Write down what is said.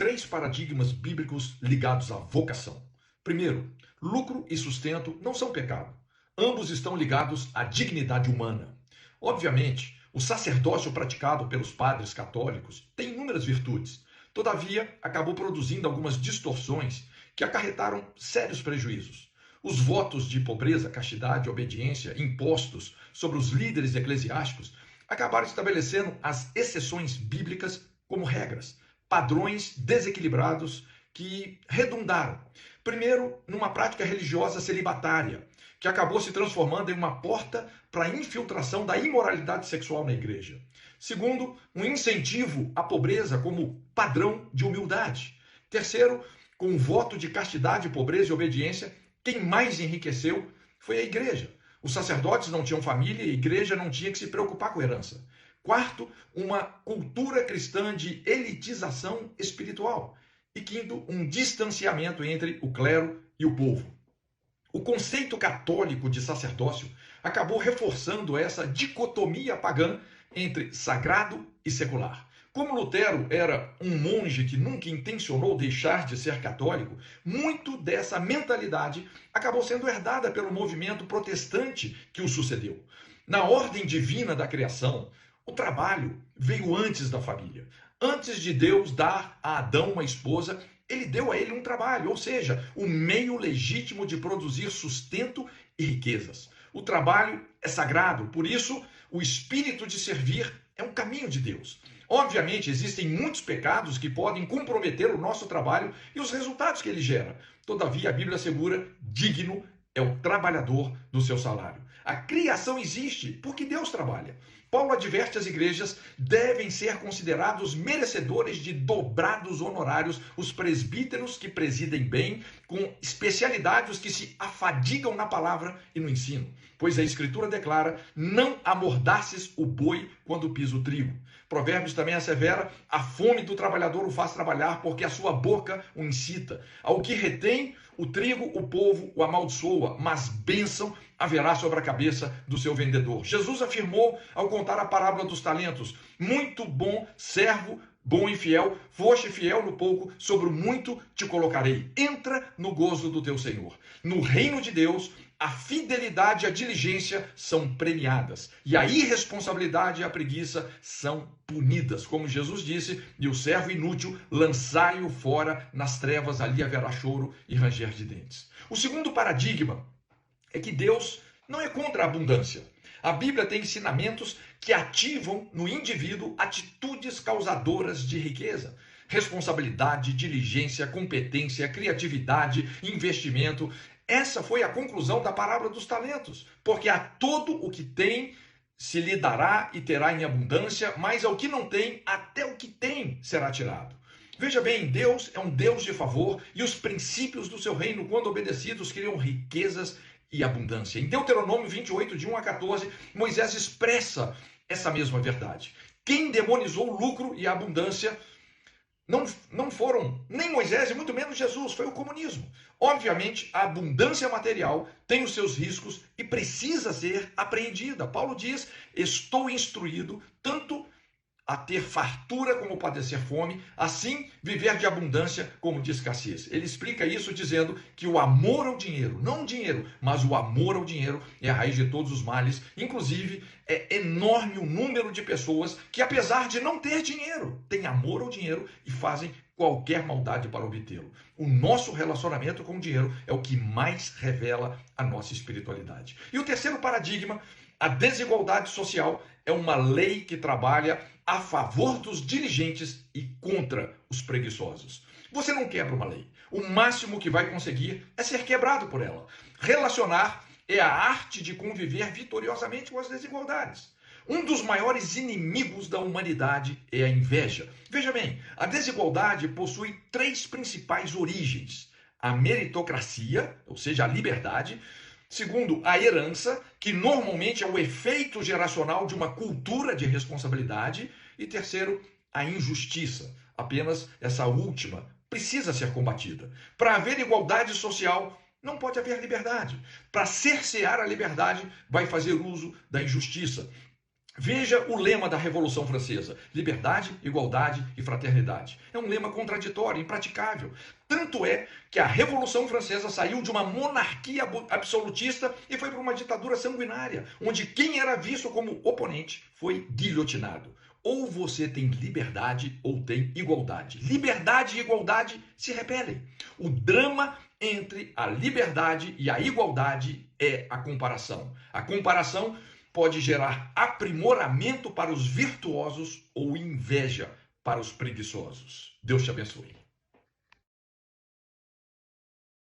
três paradigmas bíblicos ligados à vocação. Primeiro, lucro e sustento não são pecado. Ambos estão ligados à dignidade humana. Obviamente, o sacerdócio praticado pelos padres católicos tem inúmeras virtudes. Todavia, acabou produzindo algumas distorções que acarretaram sérios prejuízos. Os votos de pobreza, castidade e obediência impostos sobre os líderes eclesiásticos acabaram estabelecendo as exceções bíblicas como regras, padrões desequilibrados que redundaram. Primeiro, numa prática religiosa celibatária, que acabou se transformando em uma porta para a infiltração da imoralidade sexual na igreja. Segundo, um incentivo à pobreza como padrão de humildade. Terceiro, com o voto de castidade, pobreza e obediência, quem mais enriqueceu foi a igreja. Os sacerdotes não tinham família e a igreja não tinha que se preocupar com herança. Quarto, uma cultura cristã de elitização espiritual. E quinto, um distanciamento entre o clero e o povo. O conceito católico de sacerdócio acabou reforçando essa dicotomia pagã entre sagrado e secular. Como Lutero era um monge que nunca intencionou deixar de ser católico, muito dessa mentalidade acabou sendo herdada pelo movimento protestante que o sucedeu. Na ordem divina da criação, o trabalho veio antes da família. Antes de Deus dar a Adão uma esposa, ele deu a ele um trabalho, ou seja, o meio legítimo de produzir sustento e riquezas. O trabalho é sagrado, por isso o espírito de servir é um caminho de Deus. Obviamente, existem muitos pecados que podem comprometer o nosso trabalho e os resultados que ele gera. Todavia, a Bíblia assegura: digno é o trabalhador do seu salário. A criação existe porque Deus trabalha. Paulo adverte as igrejas devem ser considerados merecedores de dobrados honorários os presbíteros que presidem bem, com especialidade os que se afadigam na palavra e no ensino. Pois a Escritura declara: não amordaces o boi quando pisa o trigo. Provérbios também assevera: a fome do trabalhador o faz trabalhar, porque a sua boca o incita. Ao que retém o trigo, o povo o amaldiçoa, mas bênção haverá sobre a cabeça do seu vendedor. Jesus afirmou ao contar a parábola dos talentos: muito bom servo, bom e fiel, foste fiel no pouco, sobre o muito te colocarei. Entra no gozo do teu Senhor. No reino de Deus, a fidelidade e a diligência são premiadas, e a irresponsabilidade e a preguiça são punidas. Como Jesus disse: e o servo inútil, lançai-o fora nas trevas, ali haverá choro e ranger de dentes. O segundo paradigma é que Deus não é contra a abundância. A Bíblia tem ensinamentos que ativam no indivíduo atitudes causadoras de riqueza. Responsabilidade, diligência, competência, criatividade, investimento. Essa foi a conclusão da parábola dos talentos. Porque a todo o que tem se lhe dará e terá em abundância, mas ao que não tem, até o que tem será tirado. Veja bem, Deus é um Deus de favor e os princípios do seu reino, quando obedecidos, criam riquezas e abundância. Em Deuteronômio 28, de 1 a 14, Moisés expressa essa mesma verdade. Quem demonizou o lucro e a abundância não foram nem Moisés e muito menos Jesus, foi o comunismo. Obviamente, a abundância material tem os seus riscos e precisa ser apreendida. Paulo diz: estou instruído tanto a ter fartura como padecer fome, assim viver de abundância como de escassez. Ele explica isso dizendo que o amor ao dinheiro, não o dinheiro, mas o amor ao dinheiro é a raiz de todos os males. Inclusive, é enorme o número de pessoas que, apesar de não ter dinheiro, têm amor ao dinheiro e fazem qualquer maldade para obtê-lo. O nosso relacionamento com o dinheiro é o que mais revela a nossa espiritualidade. E o terceiro paradigma: a desigualdade social é uma lei que trabalha a favor dos diligentes e contra os preguiçosos. Você não quebra uma lei. O máximo que vai conseguir é ser quebrado por ela. Relacionar é a arte de conviver vitoriosamente com as desigualdades. Um dos maiores inimigos da humanidade é a inveja. Veja bem, a desigualdade possui três principais origens: a meritocracia, ou seja, a liberdade. Segundo, a herança, que normalmente é o efeito geracional de uma cultura de responsabilidade. E terceiro, a injustiça. Apenas essa última precisa ser combatida. Para haver igualdade social, não pode haver liberdade. Para cercear a liberdade, vai fazer uso da injustiça. Veja o lema da Revolução Francesa: liberdade, igualdade e fraternidade. É um lema contraditório, impraticável. Tanto é que a Revolução Francesa saiu de uma monarquia absolutista e foi para uma ditadura sanguinária, onde quem era visto como oponente foi guilhotinado. Ou você tem liberdade ou tem igualdade. Liberdade e igualdade se repelem. O drama entre a liberdade e a igualdade é a comparação. A comparação pode gerar aprimoramento para os virtuosos ou inveja para os preguiçosos. Deus te abençoe.